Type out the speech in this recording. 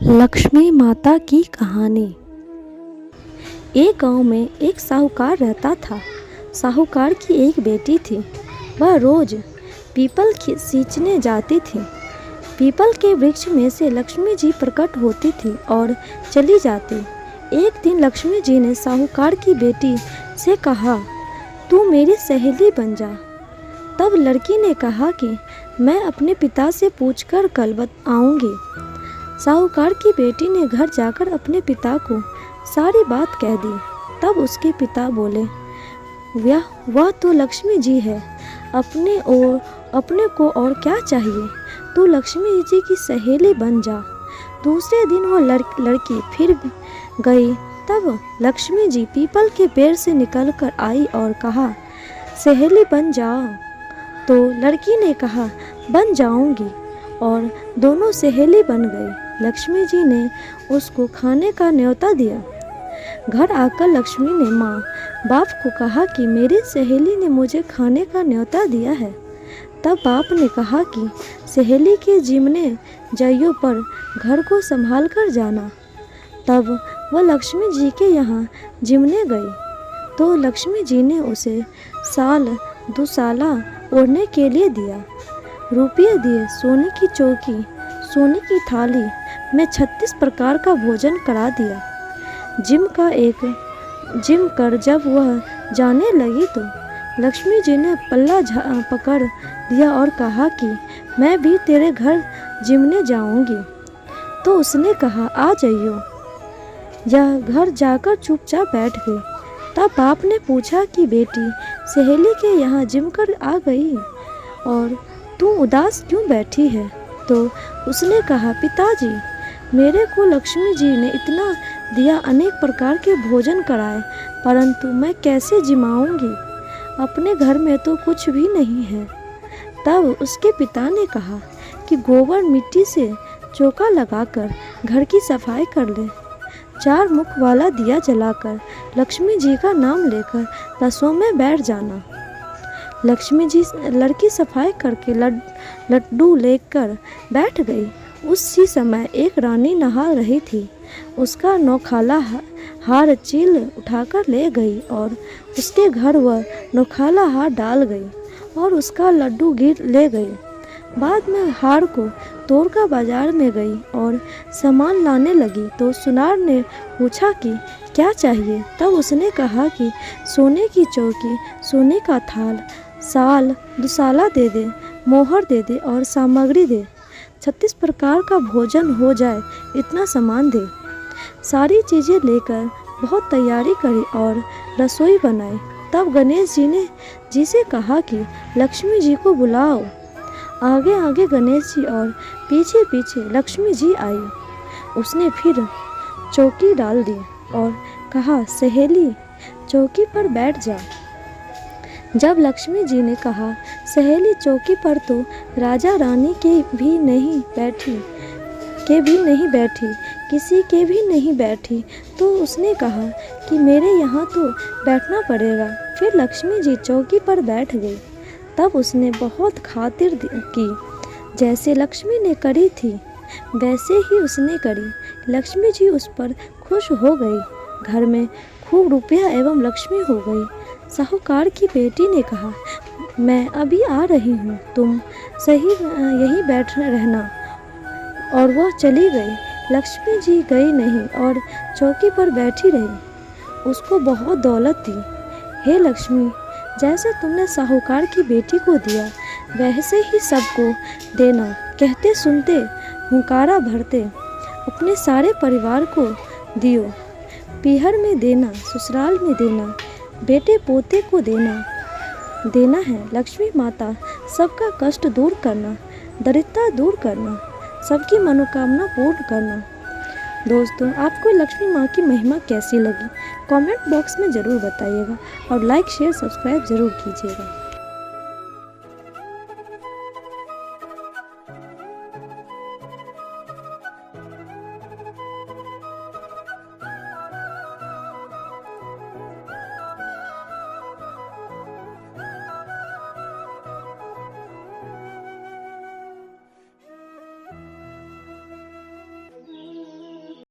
लक्ष्मी माता की कहानी। एक गांव में एक साहूकार रहता था। साहूकार की एक बेटी थी। वह रोज पीपल सींचने जाती थी। पीपल के वृक्ष में से लक्ष्मी जी प्रकट होती थी और चली जाती। एक दिन लक्ष्मी जी ने साहूकार की बेटी से कहा, तू मेरी सहेली बन जा। तब लड़की ने कहा कि मैं अपने पिता से पूछकर कल आऊँगी। साहूकार की बेटी ने घर जाकर अपने पिता को सारी बात कह दी। तब उसके पिता बोले, वह तो लक्ष्मी जी है, अपने को और क्या चाहिए। तू लक्ष्मी जी की सहेली बन जा। दूसरे दिन वो लड़की फिर गई। तब लक्ष्मी जी पीपल के पेड़ से निकलकर आई और कहा, सहेली बन जाओ। तो लड़की ने कहा, बन जाऊंगी, और दोनों सहेली बन गई। लक्ष्मी जी ने उसको खाने का न्योता दिया। घर आकर लक्ष्मी ने माँ बाप को कहा कि मेरी सहेली ने मुझे खाने का न्योता दिया है। तब बाप ने कहा कि सहेली के जिम्मे जइयों पर घर को संभाल कर जाना। तब वह लक्ष्मी जी के यहाँ जिमने गई तो लक्ष्मी जी ने उसे साल दुसाला ओढ़ने के लिए दिया। रुपये दिए, सोने की चौकी, सोने की थाली में 36 प्रकार का भोजन करा दिया। जिम कर जब वह जाने लगी तो लक्ष्मी जी ने पल्ला पकड़ दिया और कहा कि मैं भी तेरे घर जिमने जाऊंगी। तो उसने कहा, आ जाइयो। यह घर जाकर चुपचाप बैठ गई। तब बाप ने पूछा कि बेटी सहेली के यहाँ जिम कर आ गई और तू उदास क्यों बैठी है। तो उसने कहा, पिताजी मेरे को लक्ष्मी जी ने इतना दिया, अनेक प्रकार के भोजन कराए, परंतु मैं कैसे जिमाऊंगी। अपने घर में तो कुछ भी नहीं है। तब उसके पिता ने कहा कि गोबर मिट्टी से चौका लगाकर घर की सफाई कर ले। 4 मुख वाला दिया जलाकर लक्ष्मी जी का नाम लेकर रसों में बैठ जाना। लक्ष्मी जी लड़की सफाई करके लड्डू लेकर बैठ गई। उसी समय एक रानी नहा रही थी। उसका नौखाला हार चील उठाकर ले गई और उसके घर वह नौखाला हार डाल गई और उसका लड्डू गिर ले गई। बाद में हार को तोड़कर बाजार में गई और सामान लाने लगी तो सुनार ने पूछा कि क्या चाहिए। तब उसने कहा कि सोने की चौकी, सोने का थाल, साल दुसाला दे दे, मोहर दे दे और सामग्री दे। 36 प्रकार का भोजन हो जाए इतना सामान दे। सारी चीज़ें लेकर बहुत तैयारी करी और रसोई बनाई। तब गणेश जी ने जी से कहा कि लक्ष्मी जी को बुलाओ। आगे आगे गणेश जी और पीछे पीछे लक्ष्मी जी आई। उसने फिर चौकी डाल दी और कहा, सहेली चौकी पर बैठ जा। जब लक्ष्मी जी ने कहा, सहेली चौकी पर तो राजा रानी के भी नहीं बैठी, किसी के भी नहीं बैठी, तो उसने कहा कि मेरे यहाँ तो बैठना पड़ेगा। फिर लक्ष्मी जी चौकी पर बैठ गई। तब उसने बहुत खातिर की। जैसे लक्ष्मी ने करी थी वैसे ही उसने करी। लक्ष्मी जी उस पर खुश हो गई। घर में खूब रुपया एवं लक्ष्मी हो गई। साहूकार की बेटी ने कहा, मैं अभी आ रही हूँ, तुम सही यहीं बैठ रहना। और वह चली गई। लक्ष्मी जी गई नहीं और चौकी पर बैठी रही। उसको बहुत दौलत थी। हे लक्ष्मी, जैसे तुमने साहूकार की बेटी को दिया वैसे ही सबको देना। कहते सुनते हुंकारा भरते अपने सारे परिवार को दियो। पीहर में देना, ससुराल में देना, बेटे पोते को देना है। लक्ष्मी माता सबका कष्ट दूर करना, दरिद्रता दूर करना, सबकी मनोकामना पूर्ण करना। दोस्तों, आपको लक्ष्मी माँ की महिमा कैसी लगी कमेंट बॉक्स में ज़रूर बताइएगा और लाइक शेयर सब्सक्राइब ज़रूर कीजिएगा।